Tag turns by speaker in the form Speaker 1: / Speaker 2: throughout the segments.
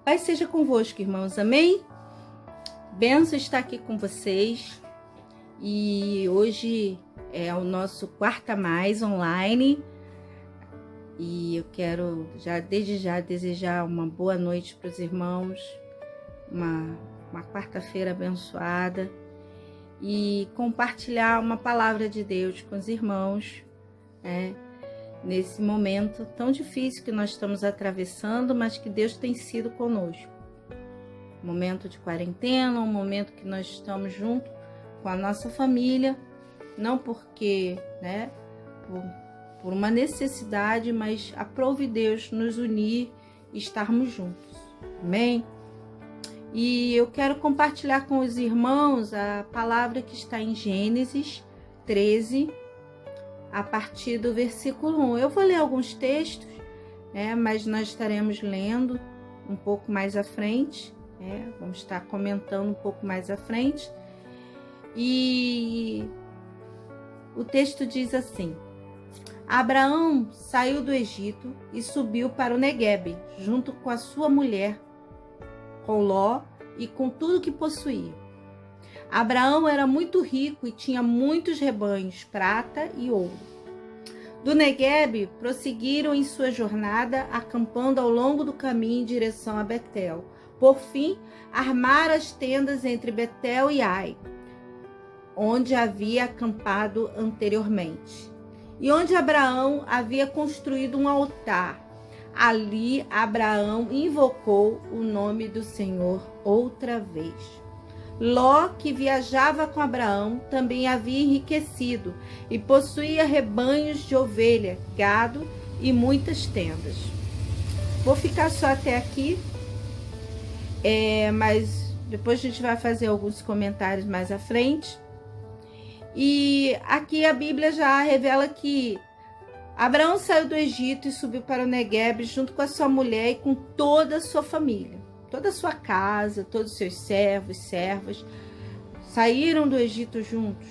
Speaker 1: Paz seja convosco, irmãos, amém? Benção estar aqui com vocês. E hoje é o nosso Quarta Mais online. E eu quero desde já desejar uma boa noite para os irmãos, uma quarta-feira abençoada e compartilhar uma palavra de Deus com os irmãos, nesse momento tão difícil que nós estamos atravessando, mas que Deus tem sido conosco. Momento de quarentena, um momento que nós estamos junto com a nossa família, não porque, por uma necessidade, mas aprove Deus nos unir e estarmos juntos. Amém? E eu quero compartilhar com os irmãos a palavra que está em Gênesis 13, a partir do versículo 1. Eu vou ler alguns textos, mas nós estaremos lendo um pouco mais à frente, vamos estar comentando um pouco mais à frente. E o texto diz assim: Abraão saiu do Egito e subiu para o Neguebe, junto com a sua mulher, com Ló e com tudo que possuía. Abraão era muito rico e tinha muitos rebanhos, prata e ouro. Do Neguebe, prosseguiram em sua jornada, acampando ao longo do caminho em direção a Betel. Por fim, armaram as tendas entre Betel e Ai, onde havia acampado anteriormente, e onde Abraão havia construído um altar. Ali, Abraão invocou o nome do Senhor outra vez. Ló, que viajava com Abraão, também havia enriquecido e possuía rebanhos de ovelha, gado e muitas tendas. Vou ficar só até aqui, mas depois a gente vai fazer alguns comentários mais à frente. E aqui a Bíblia já revela que Abraão saiu do Egito e subiu para o Neguebe junto com a sua mulher e com toda a sua família. Toda a sua casa, todos os seus servos, servas, saíram do Egito juntos.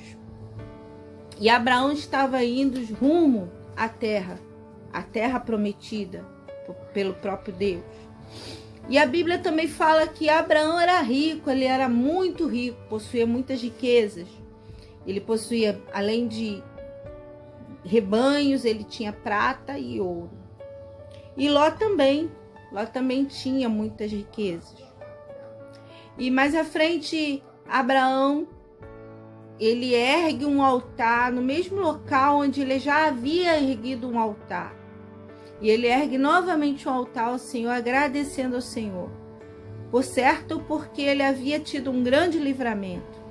Speaker 1: E Abraão estava indo rumo à terra prometida pelo próprio Deus. E a Bíblia também fala que Abraão era rico, ele era muito rico, possuía muitas riquezas. Ele possuía, além de rebanhos, ele tinha prata e ouro. E Ló também tinha muitas riquezas. E mais à frente, Abraão, ele ergue um altar no mesmo local onde ele já havia erguido um altar. E ele ergue novamente um altar ao Senhor, agradecendo ao Senhor. Por certo, porque ele havia tido um grande livramento.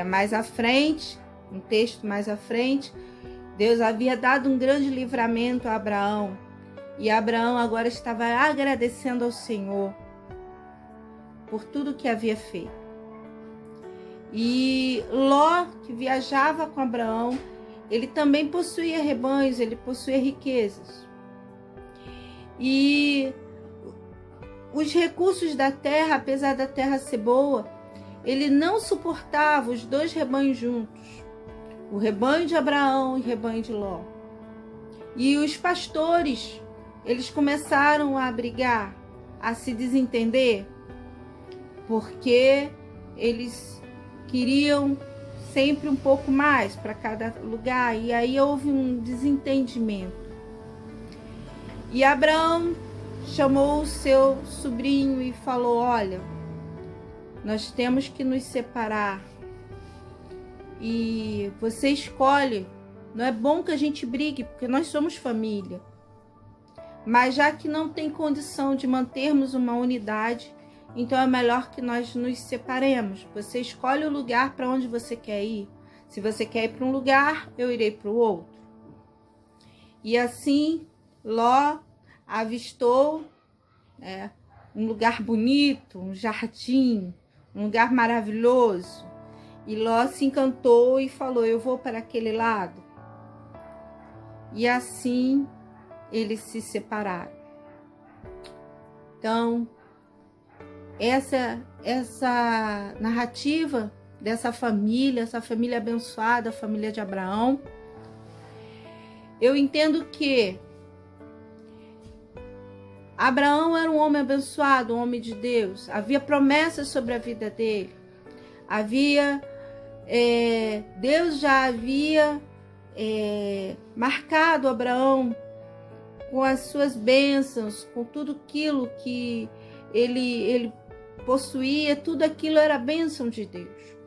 Speaker 1: Mais à frente, um texto mais à frente, Deus havia dado um grande livramento a Abraão. E Abraão agora estava agradecendo ao Senhor por tudo que havia feito. E Ló, que viajava com Abraão, ele também possuía rebanhos, ele possuía riquezas. E os recursos da terra, apesar da terra ser boa, ele não suportava os dois rebanhos juntos, o rebanho de Abraão e o rebanho de Ló. E os pastores, eles começaram a brigar, a se desentender, porque eles queriam sempre um pouco mais para cada lugar, e aí houve um desentendimento. E Abraão chamou o seu sobrinho e falou: olha, nós temos que nos separar, e você escolhe. Não é bom que a gente brigue, porque nós somos família. Mas já que não tem condição de mantermos uma unidade, então é melhor que nós nos separemos. Você escolhe o lugar para onde você quer ir. Se você quer ir para um lugar, eu irei para o outro. E assim, Ló avistou um lugar bonito, um jardim, um lugar maravilhoso. E Ló se encantou e falou: eu vou para aquele lado. E assim eles se separaram. Então, essa narrativa dessa família, essa família abençoada, a família de Abraão, eu entendo que Abraão era um homem abençoado, um homem de Deus. Havia promessas sobre a vida dele. Deus já havia marcado Abraão com as suas bênçãos, com tudo aquilo que ele possuía, tudo aquilo era bênção de Deus.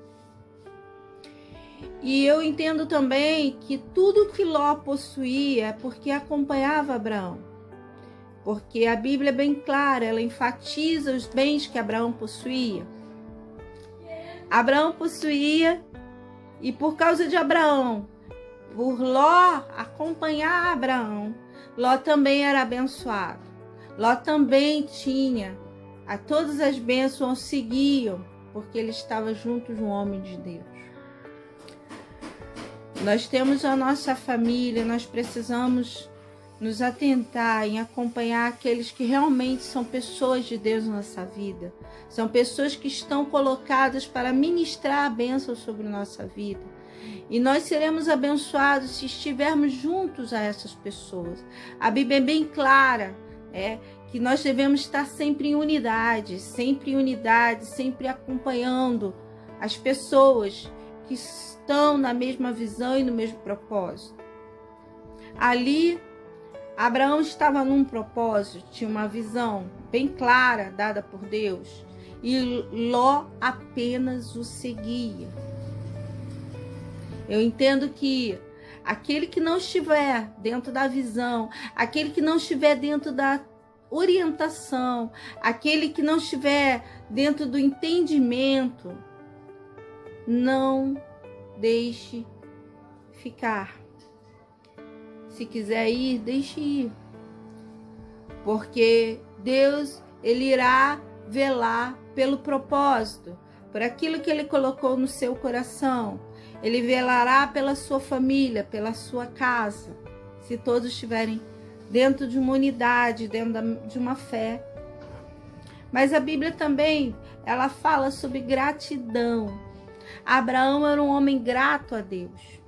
Speaker 1: E eu entendo também que tudo que Ló possuía é porque acompanhava Abraão. Porque a Bíblia é bem clara, ela enfatiza os bens que Abraão possuía. Abraão possuía, e por causa de Abraão, por Ló acompanhar Abraão, Ló também era abençoado. Ló também tinha, todas as bênçãos seguiam, porque ele estava junto de um homem de Deus. Nós temos a nossa família, nós precisamos nos atentar em acompanhar aqueles que realmente são pessoas de Deus na nossa vida. São pessoas que estão colocadas para ministrar a bênção sobre nossa vida. E nós seremos abençoados se estivermos juntos a essas pessoas. A Bíblia é bem clara, que nós devemos estar sempre em unidade, sempre acompanhando as pessoas que estão na mesma visão e no mesmo propósito. Ali, Abraão estava num propósito, tinha uma visão bem clara dada por Deus, e Ló apenas o seguia. Eu entendo que aquele que não estiver dentro da visão, aquele que não estiver dentro da orientação, aquele que não estiver dentro do entendimento, não deixe ficar. Se quiser ir, deixe ir. Porque Deus, Ele irá velar pelo propósito, por aquilo que Ele colocou no seu coração. Ele velará pela sua família, pela sua casa, se todos estiverem dentro de uma unidade, dentro de uma fé. Mas a Bíblia também, ela fala sobre gratidão. Abraão era um homem grato a Deus.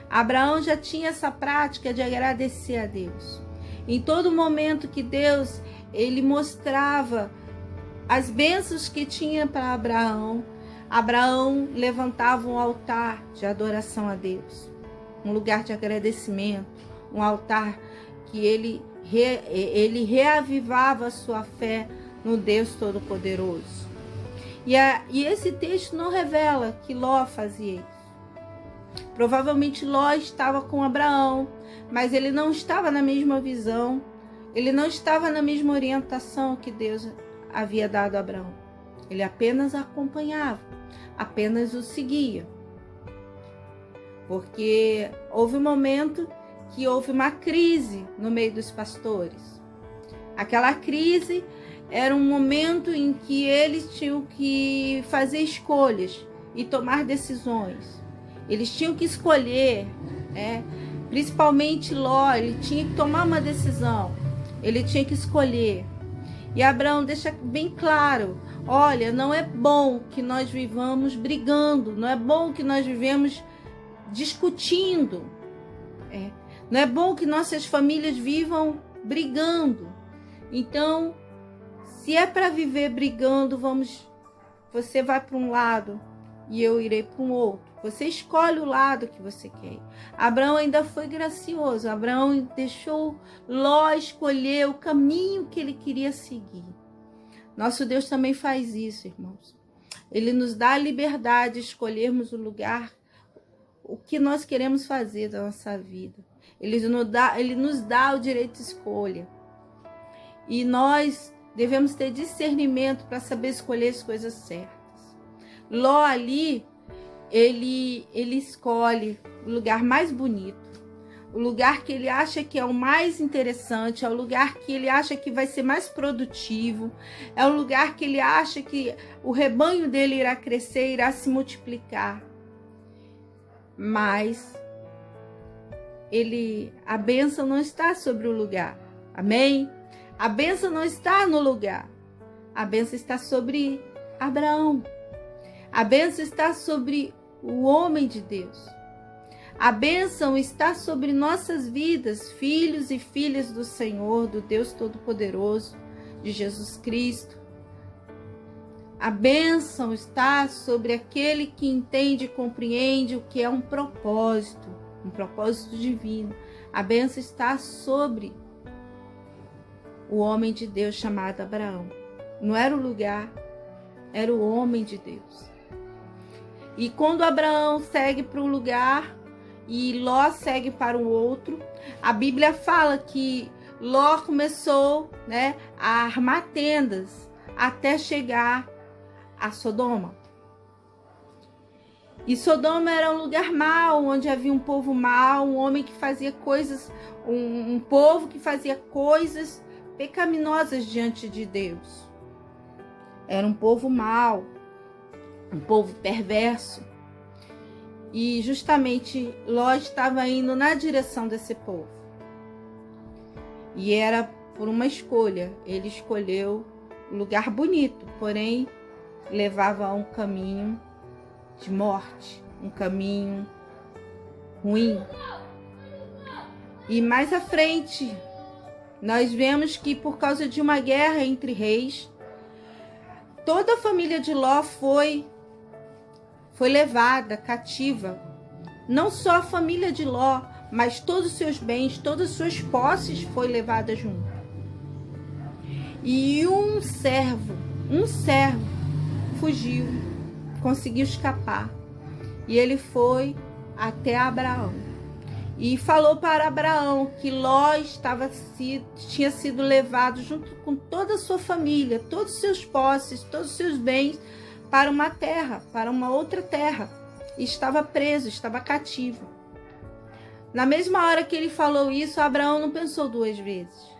Speaker 1: Abraão já tinha essa prática de agradecer a Deus. Em todo momento que Deus, ele mostrava as bênçãos que tinha para Abraão, Abraão levantava um altar de adoração a Deus, um lugar de agradecimento, um altar que ele reavivava a sua fé no Deus Todo-Poderoso. E esse texto não revela que Ló fazia isso. Provavelmente Ló estava com Abraão, mas ele não estava na mesma visão, ele não estava na mesma orientação que Deus havia dado a Abraão. Ele apenas acompanhava, apenas o seguia. Porque houve um momento que houve uma crise no meio dos pastores. Aquela crise era um momento em que eles tinham que fazer escolhas e tomar decisões. Eles tinham que escolher, principalmente Ló, ele tinha que tomar uma decisão, ele tinha que escolher. E Abraão deixa bem claro, olha, não é bom que nós vivamos brigando, não é bom que nós vivemos discutindo, não é bom que nossas famílias vivam brigando. Então, se é para viver brigando, você vai para um lado e eu irei para um outro. Você escolhe o lado que você quer. Abraão ainda foi gracioso. Abraão deixou Ló escolher o caminho que ele queria seguir. Nosso Deus também faz isso, irmãos. Ele nos dá a liberdade de escolhermos o lugar, o que nós queremos fazer da nossa vida. Ele nos dá o direito de escolha. E nós devemos ter discernimento para saber escolher as coisas certas. Ló ali, ele escolhe o lugar mais bonito, o lugar que ele acha que é o mais interessante, é o lugar que ele acha que vai ser mais produtivo, é o lugar que ele acha que o rebanho dele irá crescer, irá se multiplicar. Mas a bênção não está sobre o lugar. Amém? A bênção não está no lugar. A bênção está sobre Abraão. A bênção está sobre o homem de Deus. A bênção está sobre nossas vidas, filhos e filhas do Senhor, do Deus Todo-Poderoso, de Jesus Cristo. A bênção está sobre aquele que entende e compreende o que é um propósito divino. A bênção está sobre o homem de Deus chamado Abraão. Não era o lugar, era o homem de Deus. E quando Abraão segue para um lugar e Ló segue para o outro, a Bíblia fala que Ló começou, a armar tendas até chegar a Sodoma. E Sodoma era um lugar mau, onde havia um povo mau, um homem que fazia coisas, um povo que fazia coisas pecaminosas diante de Deus. Era um povo mau, um povo perverso. E justamente Ló estava indo na direção desse povo. E era por uma escolha. Ele escolheu um lugar bonito, porém levava a um caminho de morte, um caminho ruim. E mais à frente, nós vemos que por causa de uma guerra entre reis, toda a família de Ló foi levada cativa. Não só a família de Ló, mas todos os seus bens, todas as suas posses foi levada junto. E um servo fugiu, conseguiu escapar. E ele foi até Abraão. E falou para Abraão que Ló tinha sido levado junto com toda a sua família, todos os seus posses, todos os seus bens, para uma terra, para uma outra terra. E estava preso, estava cativo. Na mesma hora que ele falou isso, Abraão não pensou duas vezes.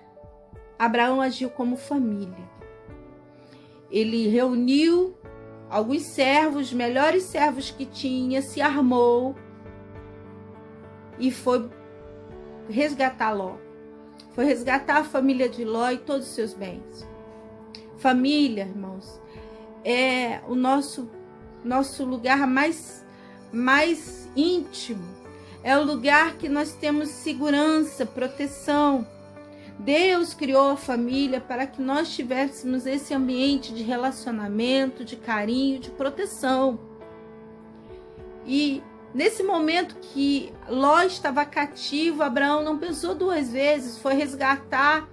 Speaker 1: Abraão agiu como família. Ele reuniu alguns servos, melhores servos que tinha, se armou e foi resgatar Ló. Foi resgatar a família de Ló e todos os seus bens. Família, irmãos, é o nosso lugar mais íntimo. É o lugar que nós temos segurança, proteção. Deus criou a família para que nós tivéssemos esse ambiente de relacionamento, de carinho, de proteção. E nesse momento que Ló estava cativo, Abraão não pensou duas vezes, foi resgatar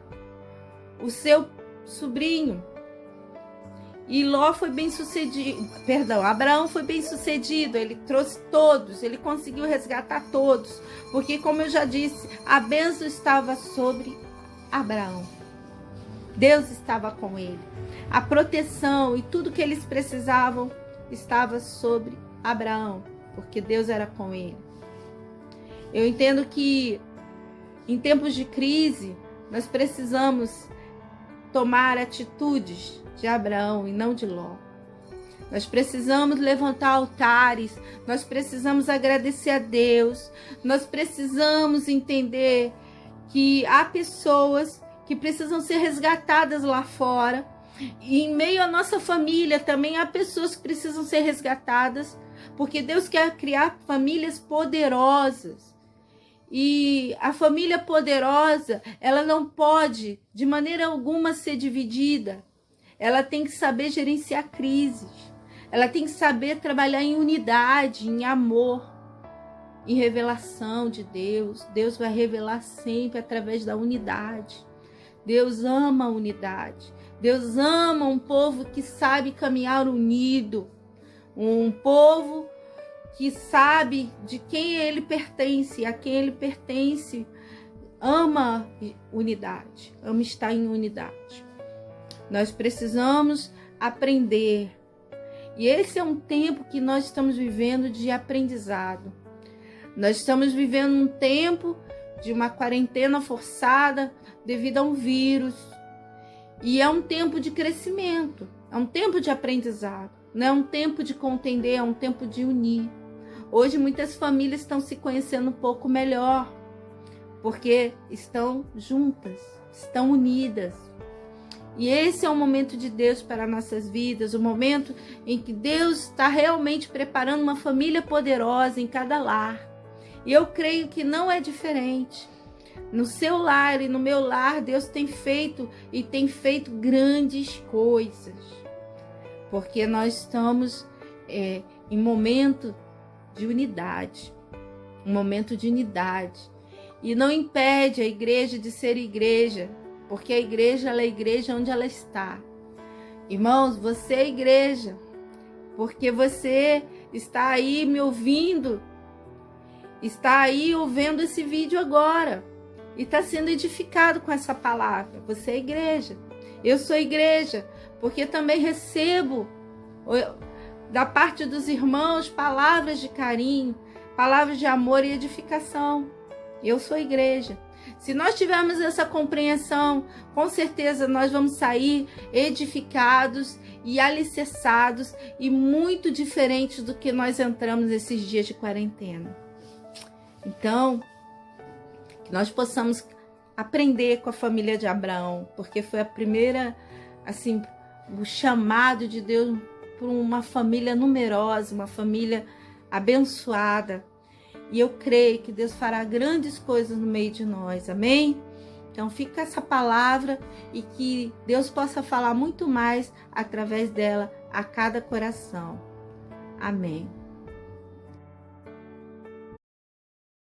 Speaker 1: o seu sobrinho. E Ló foi bem sucedido, Abraão foi bem sucedido, ele trouxe todos, ele conseguiu resgatar todos, porque como eu já disse, a bênção estava sobre Abraão. Deus estava com ele. A proteção e tudo que eles precisavam estava sobre Abraão, porque Deus era com ele. Eu entendo que em tempos de crise, nós precisamos tomar atitudes de Abraão e não de Ló. Nós precisamos levantar altares, nós precisamos agradecer a Deus, nós precisamos entender que há pessoas que precisam ser resgatadas lá fora, e em meio à nossa família também há pessoas que precisam ser resgatadas, porque Deus quer criar famílias poderosas. E a família poderosa, ela não pode de maneira alguma ser dividida. Ela tem que saber gerenciar crises. Ela tem que saber trabalhar em unidade, em amor, em revelação de Deus. Deus vai revelar sempre através da unidade. Deus ama a unidade. Deus ama um povo que sabe caminhar unido. Um povo que sabe de quem ele pertence, a quem ele pertence. Ama unidade, ama estar em unidade. Nós precisamos aprender. E esse é um tempo que nós estamos vivendo de aprendizado. Nós estamos vivendo um tempo de uma quarentena forçada devido a um vírus. E é um tempo de crescimento, é um tempo de aprendizado. Não é um tempo de contender, é um tempo de unir. Hoje muitas famílias estão se conhecendo um pouco melhor, porque estão juntas, estão unidas. E esse é o momento de Deus para nossas vidas, o momento em que Deus está realmente preparando uma família poderosa em cada lar. E eu creio que não é diferente. No seu lar e no meu lar, Deus tem feito e tem feito grandes coisas. Porque nós estamos em momento de unidade. Um momento de unidade. E não impede a igreja de ser igreja. Porque a igreja, ela é igreja onde ela está. Irmãos, você é igreja. Porque você está aí me ouvindo. Está aí ouvindo esse vídeo agora. E está sendo edificado com essa palavra. Você é igreja. Eu sou igreja. Porque também recebo da parte dos irmãos palavras de carinho, palavras de amor e edificação. Eu sou igreja. Se nós tivermos essa compreensão, com certeza nós vamos sair edificados e alicerçados e muito diferentes do que nós entramos nesses dias de quarentena. Então, que nós possamos aprender com a família de Abraão, porque foi a primeira, assim, o chamado de Deus por uma família numerosa, uma família abençoada. E eu creio que Deus fará grandes coisas no meio de nós, amém? Então fica essa palavra e que Deus possa falar muito mais através dela a cada coração. Amém.